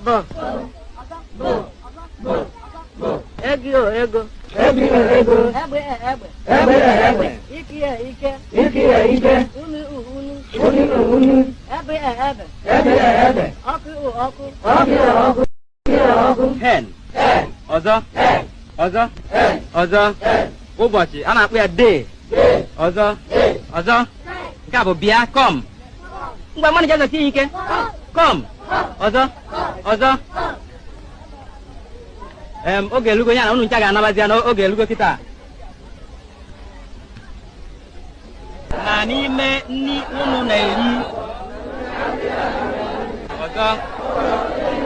Bo. Ego. Ego. Egbe. Ike. Unu. Ebe. Ọkụ. Hen. Ọzọ. Ụbọchị a na-akpọ ya day. Ọzọ. Nke a bụ bịa come. Ngwa mmadụ ji tie ike. Come. Ọzọ. Oge elugo ya na unu ncha ga-anabazi ya n'oge elugo kịta. Na n'ime nri unu na-eri. Ọzọ.